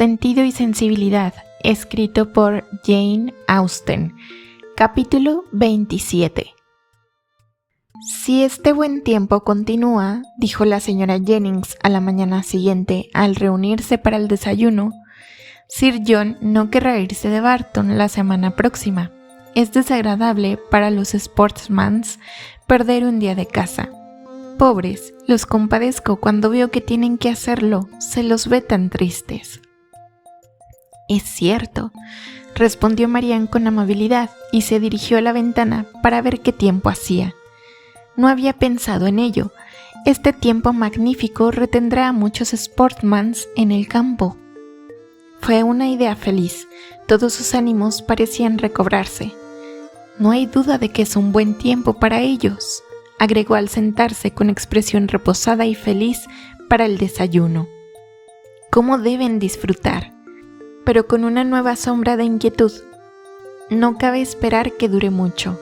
Sentido y sensibilidad, escrito por Jane Austen. Capítulo 27. Si este buen tiempo continúa, dijo la señora Jennings a la mañana siguiente al reunirse para el desayuno, Sir John no querrá irse de Barton la semana próxima. Es desagradable para los sportsmans perder un día de caza. Pobres, los compadezco cuando veo que tienen que hacerlo, se los ve tan tristes. Es cierto, respondió Marianne con amabilidad y se dirigió a la ventana para ver qué tiempo hacía. No había pensado en ello. Este tiempo magnífico retendrá a muchos sportsmans en el campo. Fue una idea feliz. Todos sus ánimos parecían recobrarse. No hay duda de que es un buen tiempo para ellos, agregó al sentarse con expresión reposada y feliz para el desayuno. ¿Cómo deben disfrutar? Pero con una nueva sombra de inquietud. No cabe esperar que dure mucho.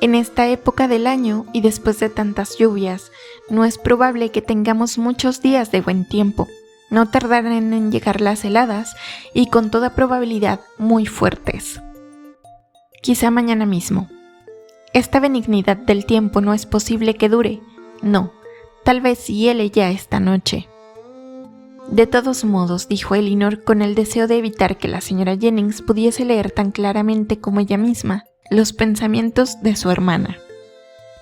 En esta época del año y después de tantas lluvias, no es probable que tengamos muchos días de buen tiempo. No tardarán en llegar las heladas y con toda probabilidad muy fuertes. Quizá mañana mismo. Esta benignidad del tiempo no es posible que dure. No, tal vez hiele ya esta noche. De todos modos, dijo Elinor con el deseo de evitar que la señora Jennings pudiese leer tan claramente como ella misma los pensamientos de su hermana.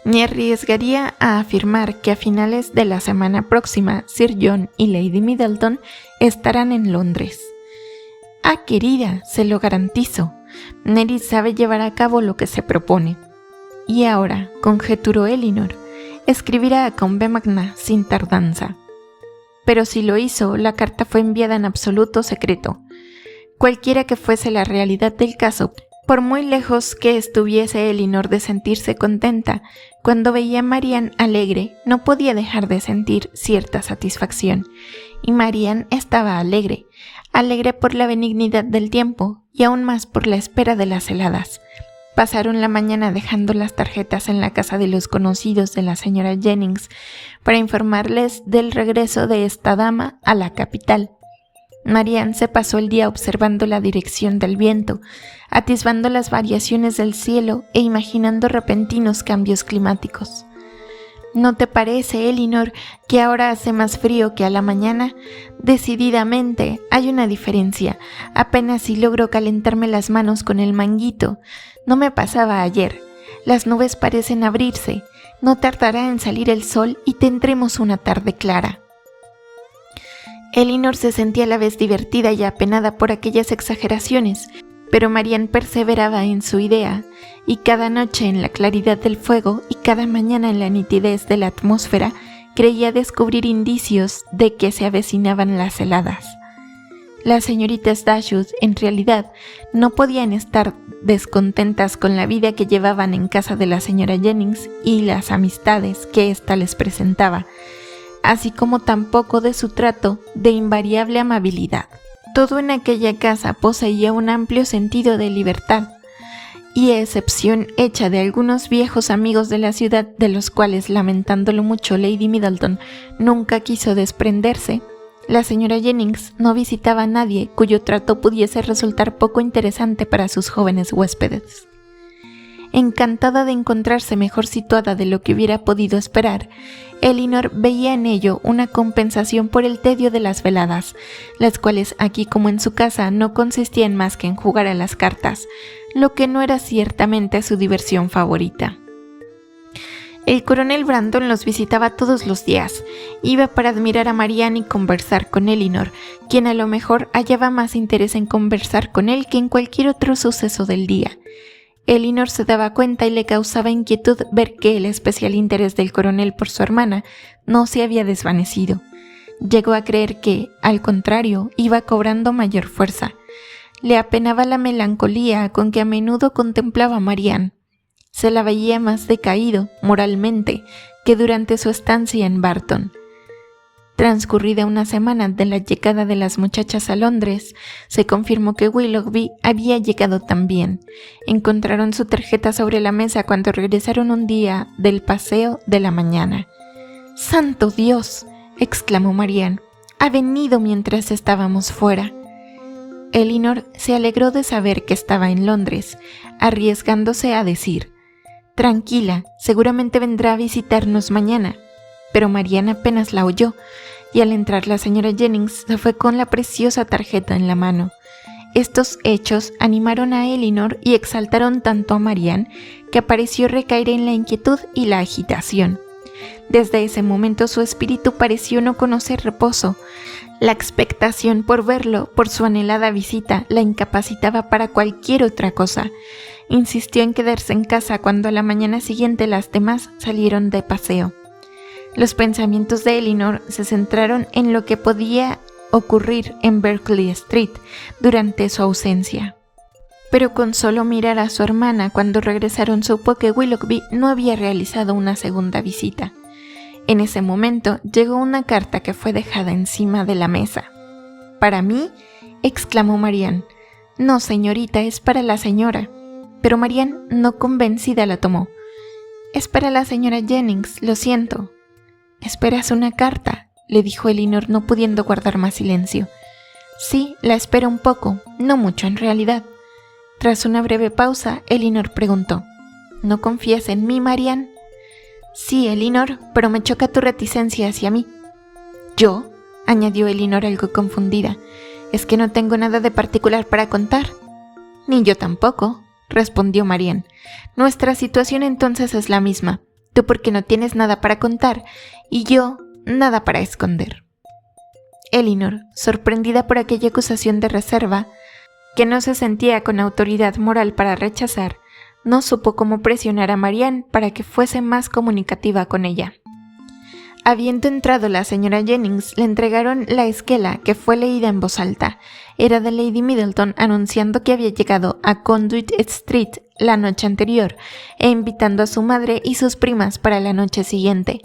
Me arriesgaría a afirmar que a finales de la semana próxima Sir John y Lady Middleton estarán en Londres. Ah, querida, se lo garantizo. Mary sabe llevar a cabo lo que se propone. Y ahora, conjeturó Elinor, escribirá a Combe Magna sin tardanza. Pero si lo hizo, la carta fue enviada en absoluto secreto. Cualquiera que fuese la realidad del caso, por muy lejos que estuviese Elinor de sentirse contenta, cuando veía a Marianne alegre, no podía dejar de sentir cierta satisfacción. Y Marianne estaba alegre por la benignidad del tiempo y aún más por la espera de las heladas. Pasaron la mañana dejando las tarjetas en la casa de los conocidos de la señora Jennings para informarles del regreso de esta dama a la capital. Marianne se pasó el día observando la dirección del viento, atisbando las variaciones del cielo e imaginando repentinos cambios climáticos. ¿No te parece, Elinor, que ahora hace más frío que a la mañana? Decididamente, hay una diferencia. Apenas si logro calentarme las manos con el manguito. No me pasaba ayer. Las nubes parecen abrirse. No tardará en salir el sol y tendremos una tarde clara. Elinor se sentía a la vez divertida y apenada por aquellas exageraciones, pero Marianne perseveraba en su idea, y cada noche en la claridad del fuego y cada mañana en la nitidez de la atmósfera creía descubrir indicios de que se avecinaban las heladas. Las señoritas Dashwood, en realidad, no podían estar descontentas con la vida que llevaban en casa de la señora Jennings y las amistades que ésta les presentaba, así como tampoco de su trato de invariable amabilidad. Todo en aquella casa poseía un amplio sentido de libertad, y a excepción hecha de algunos viejos amigos de la ciudad de los cuales, lamentándolo mucho, Lady Middleton nunca quiso desprenderse, la señora Jennings no visitaba a nadie cuyo trato pudiese resultar poco interesante para sus jóvenes huéspedes. Encantada de encontrarse mejor situada de lo que hubiera podido esperar, Elinor veía en ello una compensación por el tedio de las veladas, las cuales aquí como en su casa no consistían más que en jugar a las cartas, lo que no era ciertamente su diversión favorita. El coronel Brandon los visitaba todos los días. Iba para admirar a Marianne y conversar con Elinor, quien a lo mejor hallaba más interés en conversar con él que en cualquier otro suceso del día. Elinor se daba cuenta y le causaba inquietud ver que el especial interés del coronel por su hermana no se había desvanecido. Llegó a creer que, al contrario, iba cobrando mayor fuerza. Le apenaba la melancolía con que a menudo contemplaba a Marianne. Se la veía más decaído, moralmente, que durante su estancia en Barton. Transcurrida una semana de la llegada de las muchachas a Londres, se confirmó que Willoughby había llegado también. Encontraron su tarjeta sobre la mesa cuando regresaron un día del paseo de la mañana. ¡Santo Dios!, exclamó Marianne. Ha venido mientras estábamos fuera. Elinor se alegró de saber que estaba en Londres, arriesgándose a decir: «Tranquila, seguramente vendrá a visitarnos mañana». Pero Marianne apenas la oyó, y al entrar la señora Jennings se fue con la preciosa tarjeta en la mano. Estos hechos animaron a Elinor y exaltaron tanto a Marianne que pareció recaer en la inquietud y la agitación. Desde ese momento su espíritu pareció no conocer reposo. La expectación por verlo, por su anhelada visita, la incapacitaba para cualquier otra cosa. Insistió en quedarse en casa cuando a la mañana siguiente las demás salieron de paseo. Los pensamientos de Elinor se centraron en lo que podía ocurrir en Berkeley Street durante su ausencia. Pero con solo mirar a su hermana cuando regresaron supo que Willoughby no había realizado una segunda visita. En ese momento llegó una carta que fue dejada encima de la mesa. «¿Para mí?», exclamó Marianne. «No, señorita, es para la señora». Pero Marianne, no convencida, la tomó. «Es para la señora Jennings, lo siento». «¿Esperas una carta?», le dijo Elinor, no pudiendo guardar más silencio. «Sí, la espero un poco, no mucho en realidad». Tras una breve pausa, Elinor preguntó: «¿No confías en mí, Marianne?». «Sí, Elinor, pero me choca tu reticencia hacia mí». «¿Yo?», añadió Elinor algo confundida. «¿Es que no tengo nada de particular para contar?». «Ni yo tampoco», respondió Marianne. «Nuestra situación entonces es la misma. Tú porque no tienes nada para contar y yo nada para esconder». Elinor, sorprendida por aquella acusación de reserva, que no se sentía con autoridad moral para rechazar, no supo cómo presionar a Marianne para que fuese más comunicativa con ella. Habiendo entrado la señora Jennings, le entregaron la esquela, que fue leída en voz alta. Era de Lady Middleton, anunciando que había llegado a Conduit Street la noche anterior e invitando a su madre y sus primas para la noche siguiente.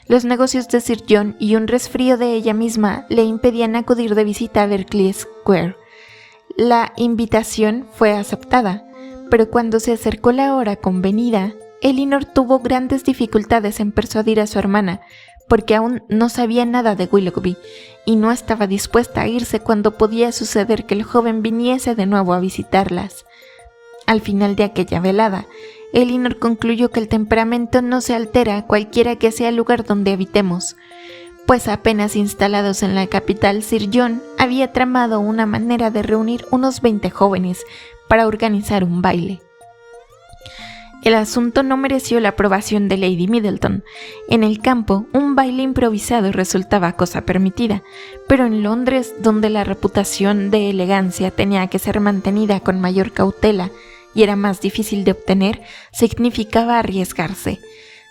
Los negocios de Sir John y un resfrío de ella misma le impedían acudir de visita a Berkeley Square. La invitación fue aceptada, pero cuando se acercó la hora convenida, Elinor tuvo grandes dificultades en persuadir a su hermana, porque aún no sabía nada de Willoughby y no estaba dispuesta a irse cuando podía suceder que el joven viniese de nuevo a visitarlas. Al final de aquella velada, Elinor concluyó que el temperamento no se altera cualquiera que sea el lugar donde habitemos, pues apenas instalados en la capital, Sir John había tramado una manera de reunir unos 20 jóvenes para organizar un baile. El asunto no mereció la aprobación de Lady Middleton. En el campo, un baile improvisado resultaba cosa permitida, pero en Londres, donde la reputación de elegancia tenía que ser mantenida con mayor cautela y era más difícil de obtener, significaba arriesgarse.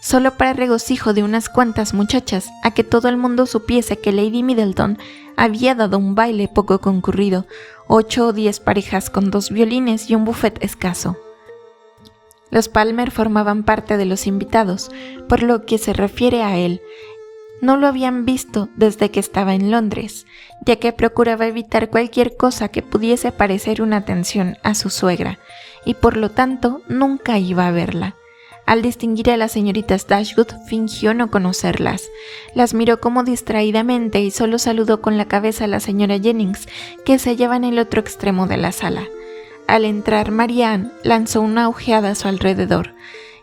Solo para regocijo de unas cuantas muchachas, a que todo el mundo supiese que Lady Middleton había dado un baile poco concurrido, 8 o 10 parejas con 2 violines y un buffet escaso. Los Palmer formaban parte de los invitados, por lo que se refiere a él. No lo habían visto desde que estaba en Londres, ya que procuraba evitar cualquier cosa que pudiese parecer una atención a su suegra, y por lo tanto nunca iba a verla. Al distinguir a las señoritas Dashwood, fingió no conocerlas. Las miró como distraídamente y solo saludó con la cabeza a la señora Jennings, que se hallaba en el otro extremo de la sala. Al entrar, Marianne lanzó una ojeada a su alrededor,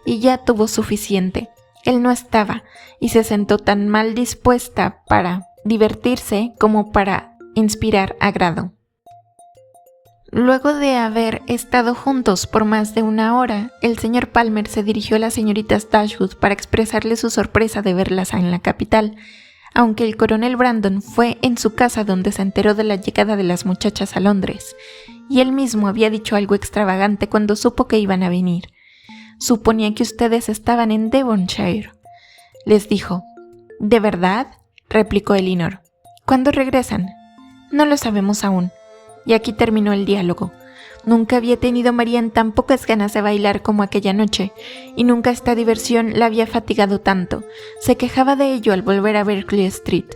y ya tuvo suficiente. Él no estaba, y se sentó tan mal dispuesta para divertirse como para inspirar agrado. Luego de haber estado juntos por más de una hora, el señor Palmer se dirigió a las señoritas Dashwood para expresarle su sorpresa de verlas en la capital, aunque el coronel Brandon fue en su casa donde se enteró de la llegada de las muchachas a Londres, y él mismo había dicho algo extravagante cuando supo que iban a venir. «Suponía que ustedes estaban en Devonshire», les dijo. «¿De verdad?», replicó Elinor. «¿Cuándo regresan?». «No lo sabemos aún». Y aquí terminó el diálogo. Nunca había tenido Marianne tan pocas ganas de bailar como aquella noche, y nunca esta diversión la había fatigado tanto. Se quejaba de ello al volver a Berkeley Street.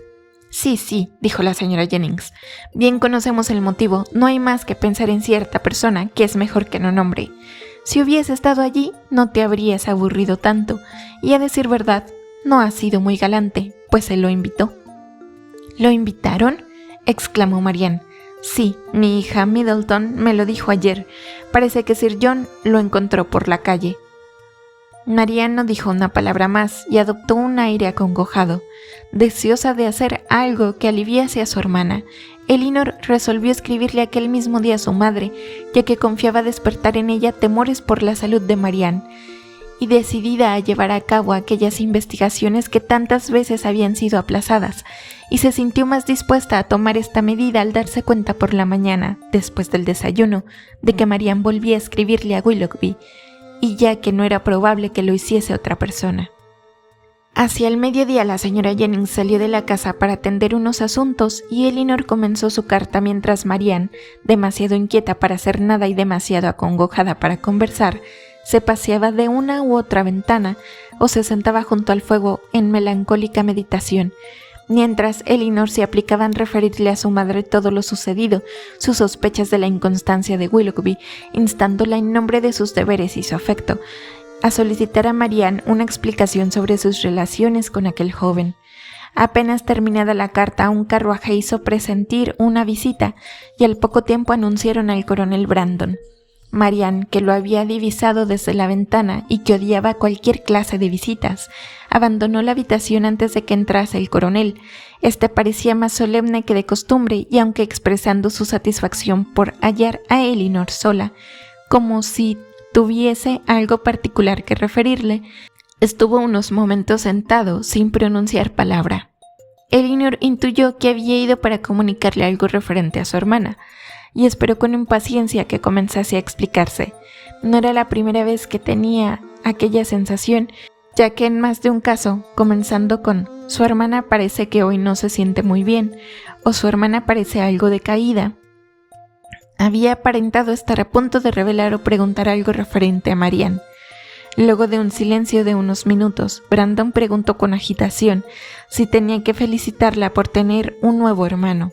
Sí, dijo la señora Jennings. «Bien conocemos el motivo, no hay más que pensar en cierta persona que es mejor que no nombre. Si hubiese estado allí, no te habrías aburrido tanto, y a decir verdad, no ha sido muy galante, pues se lo invitó». «¿Lo invitaron?», exclamó Marianne. Sí, mi hija Middleton me lo dijo ayer. Parece que Sir John lo encontró por la calle. Marianne no dijo una palabra más y adoptó un aire acongojado. Deseosa de hacer algo que aliviase a su hermana, Elinor resolvió escribirle aquel mismo día a su madre, ya que confiaba despertar en ella temores por la salud de Marianne, y decidida a llevar a cabo aquellas investigaciones que tantas veces habían sido aplazadas, y se sintió más dispuesta a tomar esta medida al darse cuenta por la mañana, después del desayuno, de que Marianne volvía a escribirle a Willoughby, y ya que no era probable que lo hiciese otra persona. Hacia el mediodía la señora Jennings salió de la casa para atender unos asuntos y Elinor comenzó su carta mientras Marianne, demasiado inquieta para hacer nada y demasiado acongojada para conversar, se paseaba de una u otra ventana o se sentaba junto al fuego en melancólica meditación, mientras Elinor se aplicaba en referirle a su madre todo lo sucedido, sus sospechas de la inconstancia de Willoughby, instándola en nombre de sus deberes y su afecto, a solicitar a Marianne una explicación sobre sus relaciones con aquel joven. Apenas terminada la carta, un carruaje hizo presentir una visita y al poco tiempo anunciaron al coronel Brandon. Marianne, que lo había divisado desde la ventana y que odiaba cualquier clase de visitas, abandonó la habitación antes de que entrase el coronel. Este parecía más solemne que de costumbre y aunque expresando su satisfacción por hallar a Elinor sola, como si tuviese algo particular que referirle, estuvo unos momentos sentado sin pronunciar palabra. Elinor intuyó que había ido para comunicarle algo referente a su hermana, y esperó con impaciencia que comenzase a explicarse. No era la primera vez que tenía aquella sensación, ya que en más de un caso, comenzando con «su hermana parece que hoy no se siente muy bien» o «su hermana parece algo decaída», había aparentado estar a punto de revelar o preguntar algo referente a Marianne. Luego de un silencio de unos minutos, Brandon preguntó con agitación si tenía que felicitarla por tener un nuevo hermano.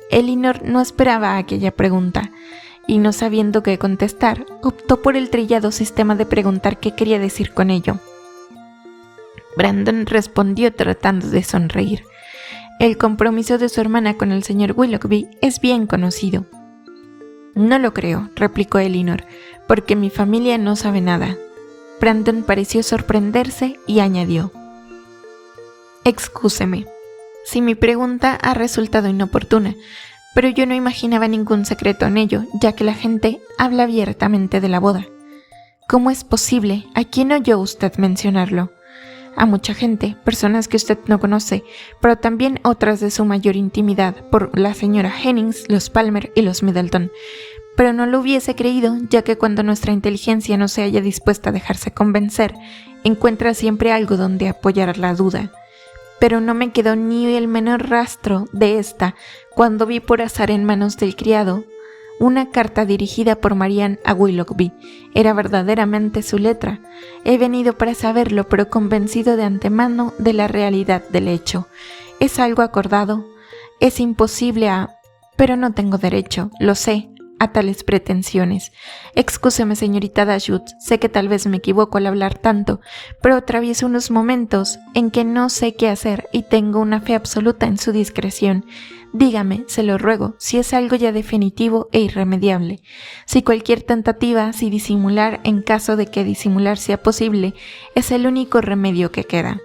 Elinor no esperaba aquella pregunta, y no sabiendo qué contestar, optó por el trillado sistema de preguntar qué quería decir con ello. Brandon respondió tratando de sonreír. El compromiso de su hermana con el señor Willoughby es bien conocido. No lo creo, replicó Elinor, porque mi familia no sabe nada. Brandon pareció sorprenderse y añadió: Excúseme si mi pregunta ha resultado inoportuna, pero yo no imaginaba ningún secreto en ello, ya que la gente habla abiertamente de la boda. ¿Cómo es posible? ¿A quién oyó usted mencionarlo? A mucha gente, personas que usted no conoce, pero también otras de su mayor intimidad, por la señora Jennings, los Palmer y los Middleton. Pero no lo hubiese creído, ya que cuando nuestra inteligencia no se halla dispuesta a dejarse convencer, encuentra siempre algo donde apoyar la duda. Pero no me quedó ni el menor rastro de esta cuando vi por azar en manos del criado una carta dirigida por Marianne a Willoughby. Era verdaderamente su letra. He venido para saberlo, pero convencido de antemano de la realidad del hecho. Es algo acordado. Es imposible pero no tengo derecho, lo sé, a tales pretensiones. Excúseme, señorita Dashwood, sé que tal vez me equivoco al hablar tanto, pero atravieso unos momentos en que no sé qué hacer y tengo una fe absoluta en su discreción. Dígame, se lo ruego, si es algo ya definitivo e irremediable. Si cualquier tentativa, si disimular, en caso de que disimular sea posible, es el único remedio que queda.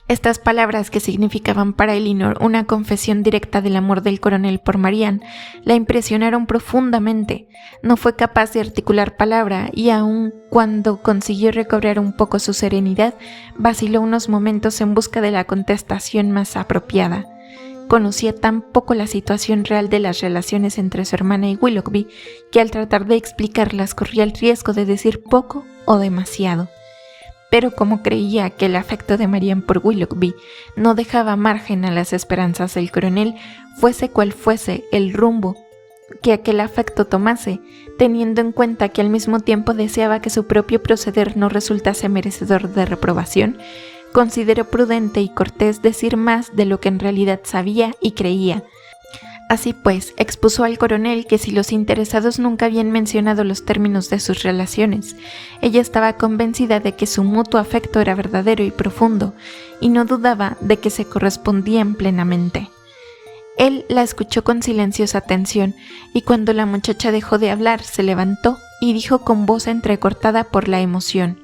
Estas palabras, que significaban para Elinor una confesión directa del amor del coronel por Marianne, la impresionaron profundamente. No fue capaz de articular palabra y aun cuando consiguió recobrar un poco su serenidad, vaciló unos momentos en busca de la contestación más apropiada. Conocía tan poco la situación real de las relaciones entre su hermana y Willoughby que al tratar de explicarlas corría el riesgo de decir poco o demasiado. Pero como creía que el afecto de Marianne por Willoughby no dejaba margen a las esperanzas del coronel, fuese cual fuese el rumbo que aquel afecto tomase, teniendo en cuenta que al mismo tiempo deseaba que su propio proceder no resultase merecedor de reprobación, consideró prudente y cortés decir más de lo que en realidad sabía y creía. Así pues, expuso al coronel que si los interesados nunca habían mencionado los términos de sus relaciones, ella estaba convencida de que su mutuo afecto era verdadero y profundo, y no dudaba de que se correspondían plenamente. Él la escuchó con silenciosa atención, y cuando la muchacha dejó de hablar, se levantó y dijo con voz entrecortada por la emoción: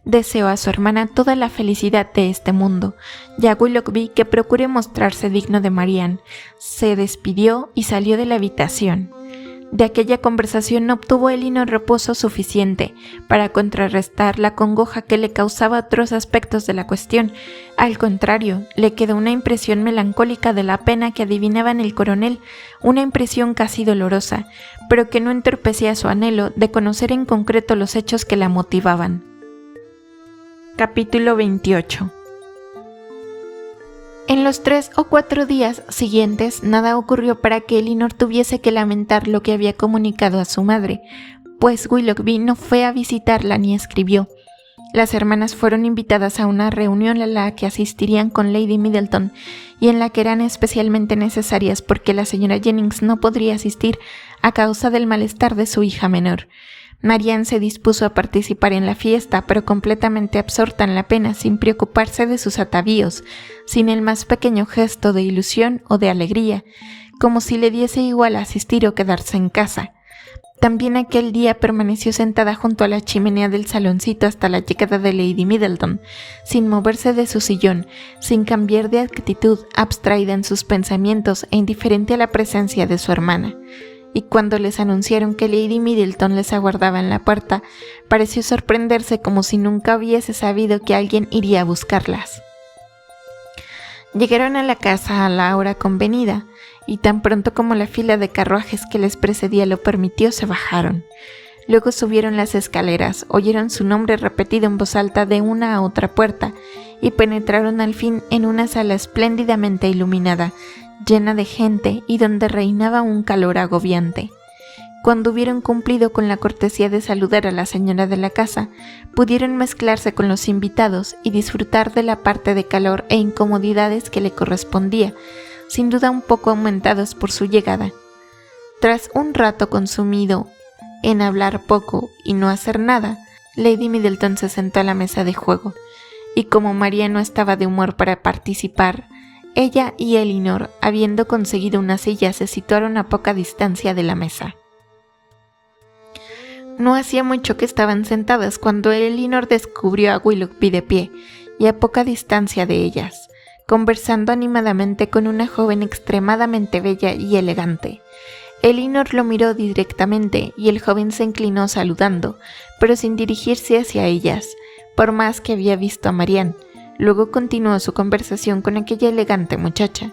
«Deseo a su hermana toda la felicidad de este mundo, y a Willoughby que procure mostrarse digno de Marianne». Se despidió y salió de la habitación. De aquella conversación no obtuvo Elinor reposo suficiente para contrarrestar la congoja que le causaba otros aspectos de la cuestión. Al contrario, le quedó una impresión melancólica de la pena que adivinaba en el coronel, una impresión casi dolorosa, pero que no entorpecía su anhelo de conocer en concreto los hechos que la motivaban. Capítulo 28. En los 3 o 4 días siguientes nada ocurrió para que Elinor tuviese que lamentar lo que había comunicado a su madre, pues Willoughby no fue a visitarla ni escribió. Las hermanas fueron invitadas a una reunión a la que asistirían con Lady Middleton y en la que eran especialmente necesarias porque la señora Jennings no podría asistir a causa del malestar de su hija menor. Marianne se dispuso a participar en la fiesta, pero completamente absorta en la pena, sin preocuparse de sus atavíos, sin el más pequeño gesto de ilusión o de alegría, como si le diese igual asistir o quedarse en casa. También aquel día permaneció sentada junto a la chimenea del saloncito hasta la llegada de Lady Middleton, sin moverse de su sillón, sin cambiar de actitud, abstraída en sus pensamientos e indiferente a la presencia de su hermana. Y cuando les anunciaron que Lady Middleton les aguardaba en la puerta, pareció sorprenderse como si nunca hubiese sabido que alguien iría a buscarlas. Llegaron a la casa a la hora convenida, y tan pronto como la fila de carruajes que les precedía lo permitió, se bajaron. Luego subieron las escaleras, oyeron su nombre repetido en voz alta de una a otra puerta, y penetraron al fin en una sala espléndidamente iluminada, llena de gente y donde reinaba un calor agobiante. Cuando hubieron cumplido con la cortesía de saludar a la señora de la casa, pudieron mezclarse con los invitados y disfrutar de la parte de calor e incomodidades que le correspondía, sin duda un poco aumentados por su llegada. Tras un rato consumido en hablar poco y no hacer nada, Lady Middleton se sentó a la mesa de juego, y como María no estaba de humor para participar, ella y Elinor, habiendo conseguido una silla, se situaron a poca distancia de la mesa. No hacía mucho que estaban sentadas cuando Elinor descubrió a Willoughby de pie y a poca distancia de ellas, conversando animadamente con una joven extremadamente bella y elegante. Elinor lo miró directamente y el joven se inclinó saludando, pero sin dirigirse hacia ellas, por más que había visto a Marianne. Luego continuó su conversación con aquella elegante muchacha.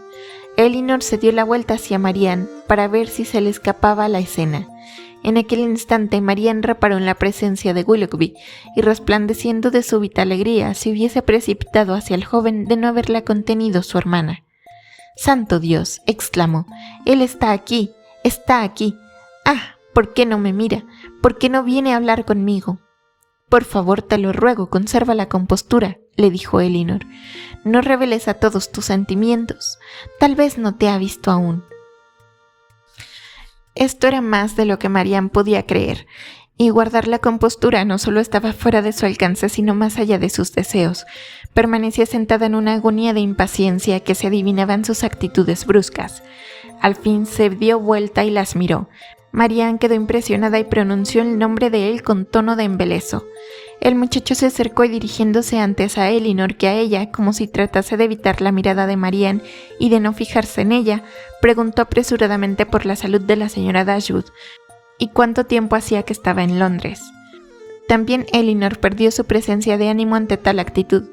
Elinor se dio la vuelta hacia Marianne para ver si se le escapaba la escena. En aquel instante Marianne reparó en la presencia de Willoughby y, resplandeciendo de súbita alegría, se hubiese precipitado hacia el joven de no haberla contenido su hermana. «¡Santo Dios!», exclamó. «Él está aquí, está aquí. ¡Ah! ¿Por qué no me mira? ¿Por qué no viene a hablar conmigo?». «Por favor, te lo ruego, conserva la compostura», le dijo Elinor. «No reveles a todos tus sentimientos. Tal vez no te ha visto aún». Esto era más de lo que Marianne podía creer, y guardar la compostura no solo estaba fuera de su alcance, sino más allá de sus deseos. Permanecía sentada en una agonía de impaciencia que se adivinaba en sus actitudes bruscas. Al fin se dio vuelta y las miró. Marianne quedó impresionada y pronunció el nombre de él con tono de embeleso. El muchacho se acercó y, dirigiéndose antes a Elinor que a ella, como si tratase de evitar la mirada de Marianne y de no fijarse en ella, preguntó apresuradamente por la salud de la señora Dashwood y cuánto tiempo hacía que estaba en Londres. También Elinor perdió su presencia de ánimo ante tal actitud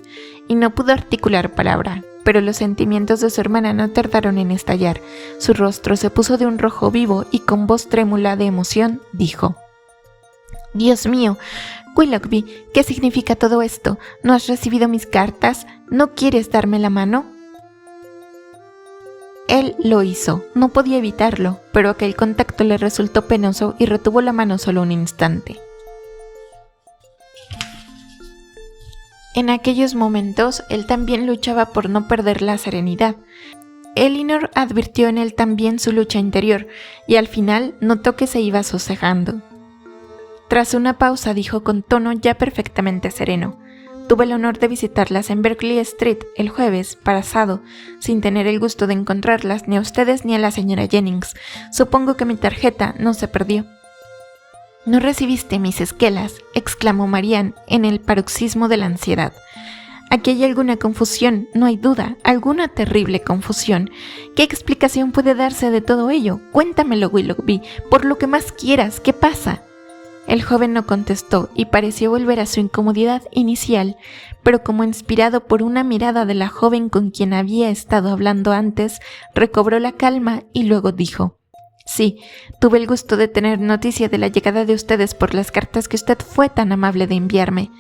y no pudo articular palabra, pero los sentimientos de su hermana no tardaron en estallar. Su rostro se puso de un rojo vivo y con voz trémula de emoción dijo: «Dios mío, Willoughby, ¿qué significa todo esto? ¿No has recibido mis cartas? ¿No quieres darme la mano?». Él lo hizo, no podía evitarlo, pero aquel contacto le resultó penoso y retuvo la mano solo un instante. En aquellos momentos, él también luchaba por no perder la serenidad. Elinor advirtió en él también su lucha interior, y al final notó que se iba sosegando. Tras una pausa dijo con tono ya perfectamente sereno: Tuve el honor de visitarlas en Berkeley Street el jueves pasado, sin tener el gusto de encontrarlas ni a ustedes ni a la señora Jennings. Supongo que mi tarjeta no se perdió». «¿No recibiste mis esquelas?», exclamó Marianne en el paroxismo de la ansiedad. «Aquí hay alguna confusión, no hay duda, alguna terrible confusión. ¿Qué explicación puede darse de todo ello? Cuéntamelo, Willoughby, por lo que más quieras. ¿Qué pasa?». El joven no contestó y pareció volver a su incomodidad inicial, pero como inspirado por una mirada de la joven con quien había estado hablando antes, recobró la calma y luego dijo: «Sí, tuve el gusto de tener noticia de la llegada de ustedes por las cartas que usted fue tan amable de enviarme».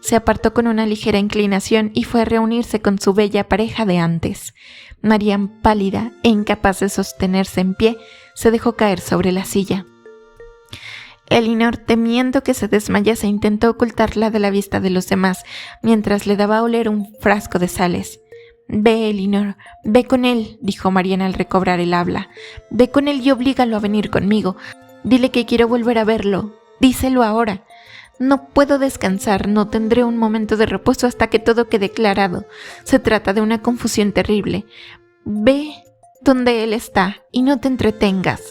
Se apartó con una ligera inclinación y fue a reunirse con su bella pareja de antes. Marianne, pálida e incapaz de sostenerse en pie, se dejó caer sobre la silla. Elinor, temiendo que se desmayase, intentó ocultarla de la vista de los demás, mientras le daba a oler un frasco de sales. «Ve, Elinor, ve con él», dijo Marianne al recobrar el habla. «Ve con él y oblígalo a venir conmigo. Dile que quiero volver a verlo. Díselo ahora». «No puedo descansar, no tendré un momento de reposo hasta que todo quede aclarado. Se trata de una confusión terrible. Ve donde él está y no te entretengas».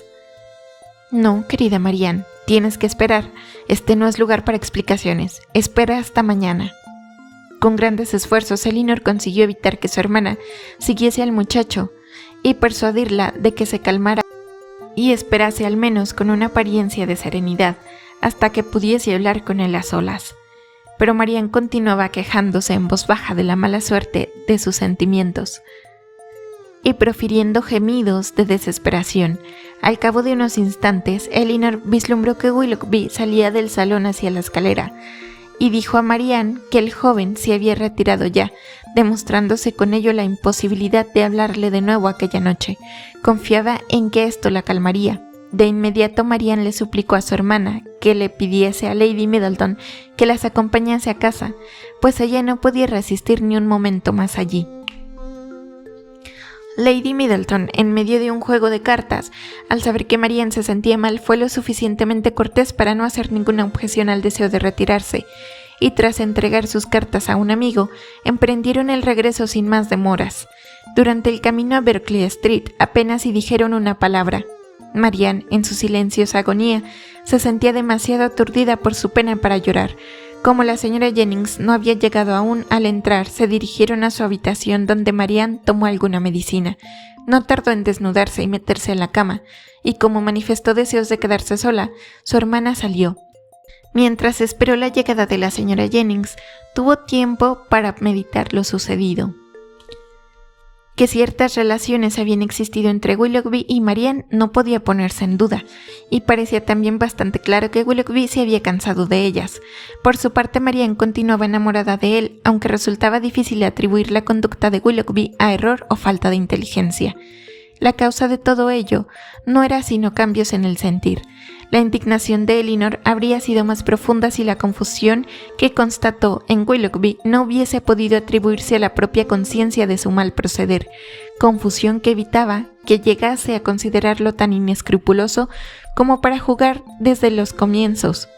«No, querida Marianne, tienes que esperar. Este no es lugar para explicaciones. Espera hasta mañana». Con grandes esfuerzos, Elinor consiguió evitar que su hermana siguiese al muchacho y persuadirla de que se calmara y esperase al menos con una apariencia de serenidad hasta que pudiese hablar con él a solas. Pero Marianne continuaba quejándose en voz baja de la mala suerte de sus sentimientos y profiriendo gemidos de desesperación. Al cabo de unos instantes, Elinor vislumbró que Willoughby salía del salón hacia la escalera y dijo a Marianne que el joven se había retirado ya, demostrándose con ello la imposibilidad de hablarle de nuevo aquella noche. Confiaba en que esto la calmaría. De inmediato Marianne le suplicó a su hermana que le pidiese a Lady Middleton que las acompañase a casa, pues ella no podía resistir ni un momento más allí. Lady Middleton, en medio de un juego de cartas, al saber que Marianne se sentía mal, fue lo suficientemente cortés para no hacer ninguna objeción al deseo de retirarse, y tras entregar sus cartas a un amigo, emprendieron el regreso sin más demoras. Durante el camino a Berkeley Street apenas si dijeron una palabra. Marianne, en su silenciosa agonía, se sentía demasiado aturdida por su pena para llorar. Como la señora Jennings no había llegado aún, al entrar se dirigieron a su habitación, donde Marianne tomó alguna medicina. No tardó en desnudarse y meterse en la cama, y como manifestó deseos de quedarse sola, su hermana salió. Mientras esperó la llegada de la señora Jennings, tuvo tiempo para meditar lo sucedido. Que ciertas relaciones habían existido entre Willoughby y Marianne no podía ponerse en duda, y parecía también bastante claro que Willoughby se había cansado de ellas. Por su parte, Marianne continuaba enamorada de él, aunque resultaba difícil atribuir la conducta de Willoughby a error o falta de inteligencia. La causa de todo ello no era sino cambios en el sentir. La indignación de Elinor habría sido más profunda si la confusión que constató en Willoughby no hubiese podido atribuirse a la propia conciencia de su mal proceder, confusión que evitaba que llegase a considerarlo tan inescrupuloso como para jugar desde los comienzos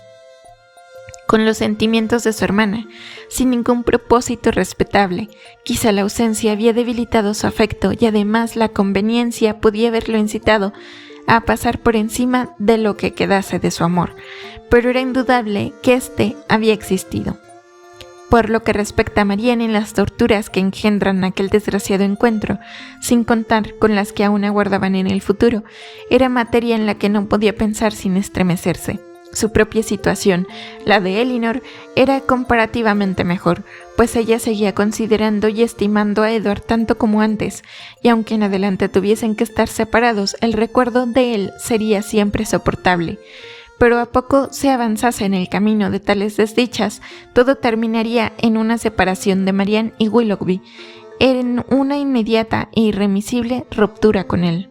con los sentimientos de su hermana, sin ningún propósito respetable. Quizá la ausencia había debilitado su afecto y además la conveniencia podía haberlo incitado a pasar por encima de lo que quedase de su amor, pero era indudable que éste había existido. Por lo que respecta a Marianne, en las torturas que engendran aquel desgraciado encuentro, sin contar con las que aún aguardaban en el futuro, era materia en la que no podía pensar sin estremecerse. Su propia situación, la de Elinor, era comparativamente mejor, pues ella seguía considerando y estimando a Edward tanto como antes, y aunque en adelante tuviesen que estar separados, el recuerdo de él sería siempre soportable. Pero a poco se avanzase en el camino de tales desdichas, todo terminaría en una separación de Marianne y Willoughby, en una inmediata e irremisible ruptura con él.